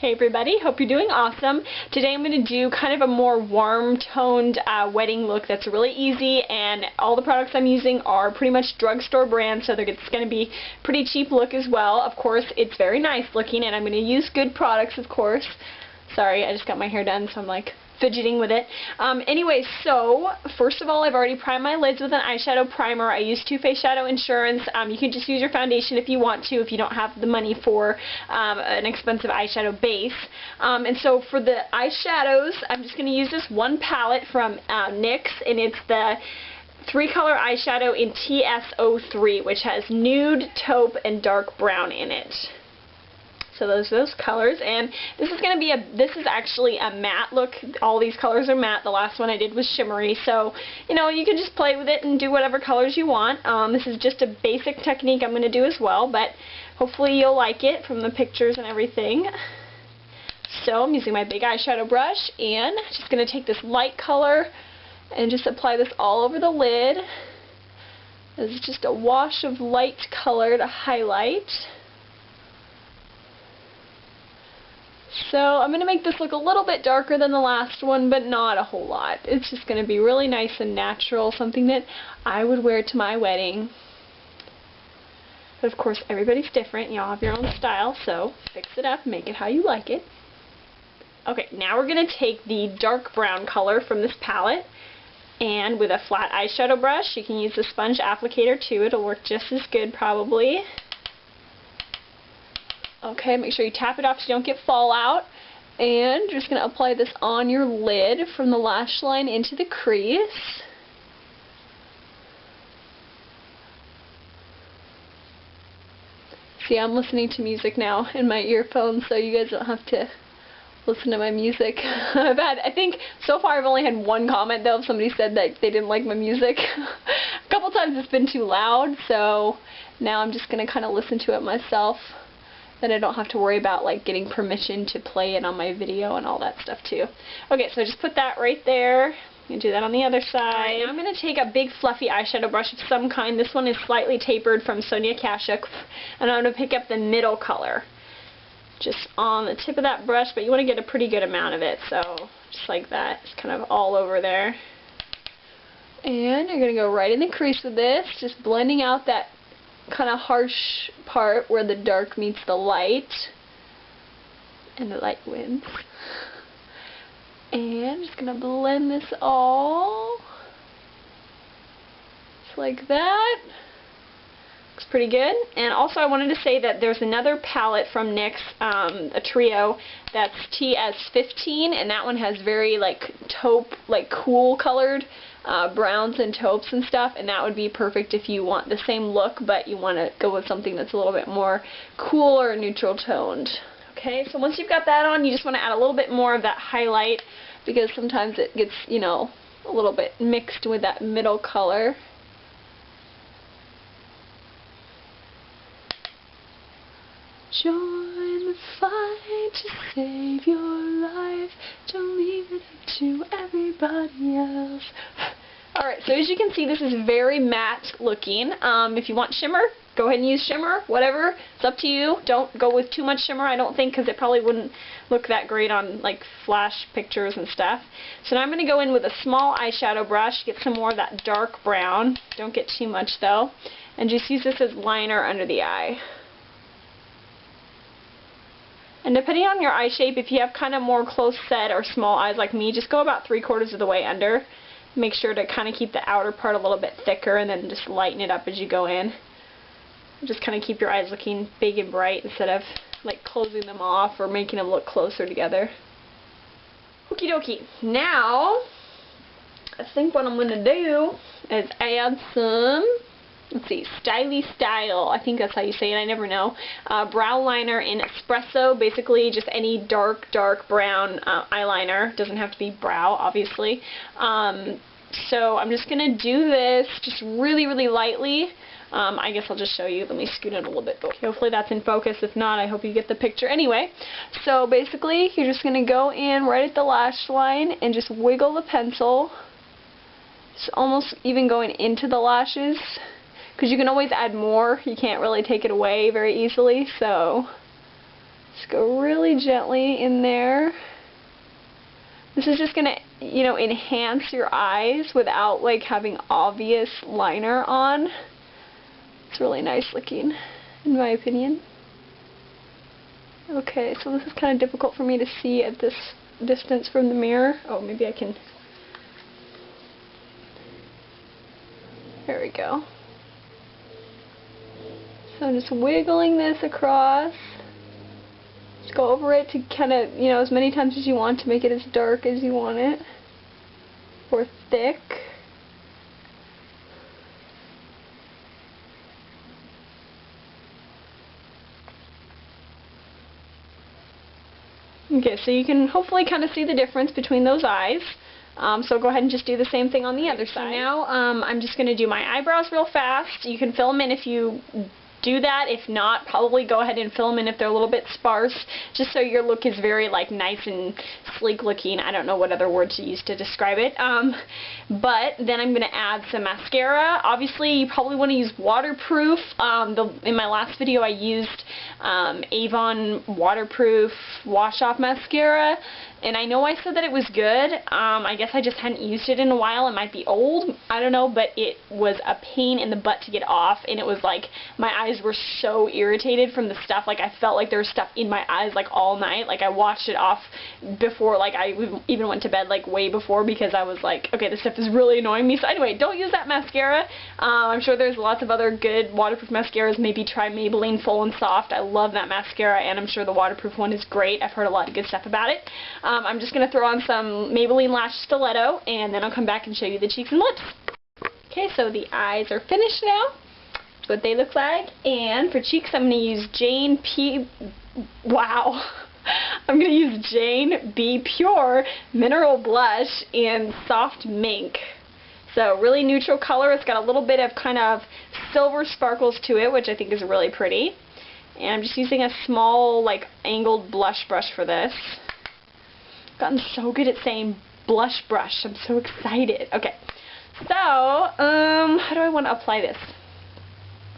Hey everybody, hope you're doing awesome. Today I'm going to do kind of a more warm toned wedding look that's really easy, and all the products I'm using are pretty much drugstore brands, so it's going to be pretty cheap look as well. Of course, it's very nice looking, and I'm going to use good products, of course. Sorry, I just got my hair done, so I'm like fidgeting with it. Anyway, so first of all, I've already primed my lids with an eyeshadow primer. I use Too Faced Shadow Insurance. You can just use your foundation if you want to, if you don't have the money for an expensive eyeshadow base. And so for the eyeshadows, I'm just going to use this one palette from NYX, and it's the 3-color eyeshadow in TS03, which has nude, taupe, and dark brown in it. So those colors, and this is actually a matte look. All these colors are matte. The last one I did was shimmery, so you know, you can just play with it and do whatever colors you want. This is just a basic technique I'm going to do as well, but hopefully you'll like it from the pictures and everything. So I'm using my big eyeshadow brush, and just going to take this light color and just apply this all over the lid. This is just a wash of light color to highlight. So I'm going to make this look a little bit darker than the last one, but not a whole lot. It's just going to be really nice and natural, something that I would wear to my wedding. But of course, everybody's different. You all have your own style, so fix it up, make it how you like it. Okay, now we're going to take the dark brown color from this palette, and with a flat eyeshadow brush, you can use the sponge applicator too. It'll work just as good probably. Okay, make sure you tap it off so you don't get fallout. And you're just going to apply this on your lid from the lash line into the crease. See, I'm listening to music now in my earphones, so you guys don't have to listen to my music. I think so far I've only had one comment though. Somebody said that they didn't like my music. A couple times it's been too loud, so now I'm just going to kind of listen to it myself. Then I don't have to worry about like getting permission to play it on my video and all that stuff too. Okay, so just put that right there. I'm going to do that on the other side. Right, now I'm going to take a big fluffy eyeshadow brush of some kind. This one is slightly tapered from Sonia Kashuk, and I'm going to pick up the middle color just on the tip of that brush, but you want to get a pretty good amount of it, so just like that. It's kind of all over there. And you're going to go right in the crease with this, just blending out that kind of harsh part where the dark meets the light and the light wins. And I'm just going to blend this all just like that. Looks pretty good. And also I wanted to say that there's another palette from NYX, a trio, that's TS15, and that one has very like taupe, like cool colored browns and taupes and stuff, and that would be perfect if you want the same look but you want to go with something that's a little bit more cool or neutral toned. Okay, so once you've got that on, you just want to add a little bit more of that highlight, because sometimes it gets, you know, a little bit mixed with that middle color. Join the fight to save your life. Don't leave it up to everybody else. Alright, so as you can see, this is very matte looking. If you want shimmer, go ahead and use shimmer. Whatever, it's up to you. Don't go with too much shimmer, I don't think, because it probably wouldn't look that great on like flash pictures and stuff. So now I'm going to go in with a small eyeshadow brush, get some more of that dark brown. Don't get too much though. And just use this as liner under the eye. And depending on your eye shape, if you have kind of more close set or small eyes like me, just go about 3/4 of the way under. Make sure to kind of keep the outer part a little bit thicker, and then just lighten it up as you go in. Just kind of keep your eyes looking big and bright instead of like closing them off or making them look closer together. Okie dokie. Now, I think what I'm going to do is add some, let's see, Styli-Style, I think that's how you say it, I never know, brow liner in Espresso, basically just any dark brown eyeliner. Doesn't have to be brow, obviously. So I'm just going to do this just really lightly. I guess I'll just show you. Let me scoot it a little bit. Okay, hopefully that's in focus. If not, I hope you get the picture. Anyway, so basically you're just going to go in right at the lash line and just wiggle the pencil. It's almost even going into the lashes, because you can always add more. You can't really take it away very easily, so Just go really gently in there. This is just going to, you know, enhance your eyes without like having obvious liner on. It's really nice looking, in my opinion. Okay, so this is kind of difficult for me to see at this distance from the mirror. Oh, maybe I can. There we go. So I'm just wiggling this across. Just go over it to kind of, you know, as many times as you want to make it as dark as you want it. Or thick. Okay, so you can hopefully kind of see the difference between those eyes. So go ahead and just do the same thing on the other side. So now I'm just going to do my eyebrows real fast. You can fill them in if you do that. If not, probably go ahead and fill them in if they're a little bit sparse, just so your look is very like nice and sleek looking. I don't know what other words to use to describe it. But then I'm going to add some mascara. Obviously, you probably want to use waterproof. In my last video, I used Avon waterproof wash-off mascara. And I know I said that it was good. I guess I just hadn't used it in a while. It might be old. I don't know, but it was a pain in the butt to get off. And it was like, my eyes were so irritated from the stuff. Like, I felt like there was stuff in my eyes, like, all night. Like, I washed it off before, like, I even went to bed, like, way before, because I was like, okay, this stuff is really annoying me. So anyway, don't use that mascara. I'm sure there's lots of other good waterproof mascaras. Maybe try Maybelline Full and Soft. I love that mascara, and I'm sure the waterproof one is great. I've heard a lot of good stuff about it. I'm just going to throw on some Maybelline Lash Stiletto, and then I'll come back and show you the cheeks and lips. Okay, so the eyes are finished now. That's what they look like. And for cheeks, I'm going to use Jane I'm going to use Jane B Pure Mineral Blush in Soft Mink. So really neutral color. It's got a little bit of kind of silver sparkles to it, which I think is really pretty. And I'm just using a small, like, angled blush brush for this. I've gotten so good at saying blush brush. I'm so excited. Okay, so how do I want to apply this?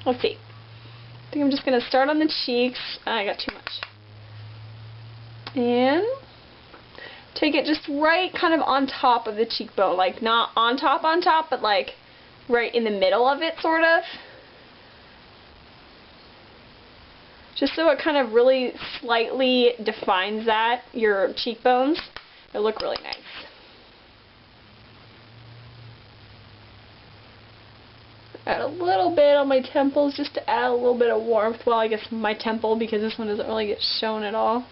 Let's see. I think I'm just going to start on the cheeks. I got too much. And take it just right kind of on top of the cheekbone. Like, not on top, but like right in the middle of it, sort of. Just so it kind of really slightly defines your cheekbones. It'll look really nice. Add a little bit on my temples just to add a little bit of warmth. Well, I guess my temple, because this one doesn't really get shown at all.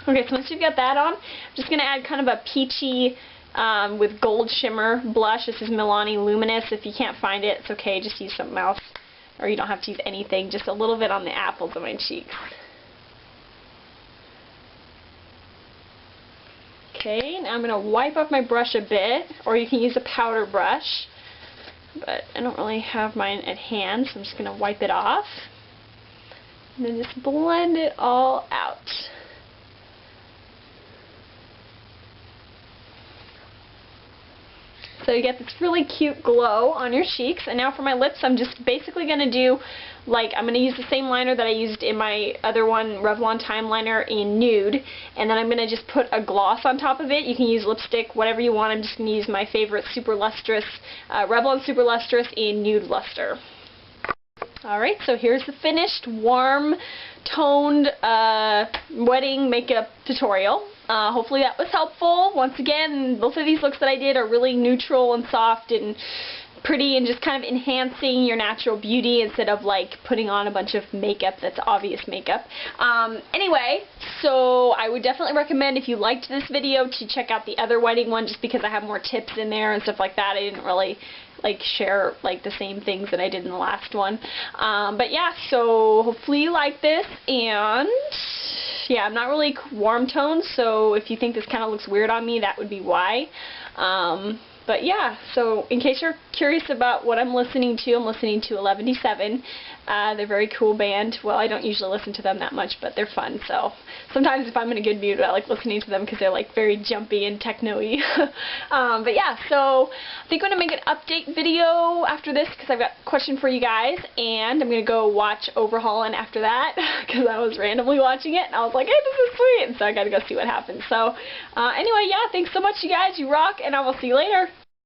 Okay, so once you've got that on, I'm just going to add kind of a peachy with gold shimmer blush. This is Milani Luminous. If you can't find it, it's okay. Just use something else. Or you don't have to use anything. Just a little bit on the apples of my cheeks. Okay, now I'm going to wipe off my brush a bit. Or you can use a powder brush. But I don't really have mine at hand, so I'm just going to wipe it off. And then just blend it all out. So you get this really cute glow on your cheeks. And now for my lips, I'm just basically going to do, like, I'm going to use the same liner that I used in my other one, Revlon Time Liner in Nude. And then I'm going to just put a gloss on top of it. You can use lipstick, whatever you want. I'm just going to use my favorite Super Lustrous, Revlon Super Lustrous in Nude Lustre. Alright, so here's the finished, warm, toned wedding makeup tutorial. Hopefully that was helpful. Once again, both of these looks that I did are really neutral and soft and pretty and just kind of enhancing your natural beauty instead of like putting on a bunch of makeup that's obvious makeup. Anyway, so I would definitely recommend, if you liked this video, to check out the other wedding one, just because I have more tips in there and stuff like that. I didn't really like share like the same things that I did in the last one. But yeah, so hopefully you like this, and yeah, I'm not really warm toned, so if you think this kind of looks weird on me, that would be why. But yeah, so in case you're curious about what I'm listening to, I'm listening to Eleventyseven. They're a very cool band. Well, I don't usually listen to them that much, but they're fun. So sometimes if I'm in a good mood, I like listening to them because they're like very jumpy and techno-y. But yeah, so I think I'm going to make an update video after this because I've got a question for you guys, and I'm going to go watch Overhauling after that because I was randomly watching it and I was like, hey, this is sweet, and so I got to go see what happens. So anyway, yeah, thanks so much, you guys. You rock, and I will see you later.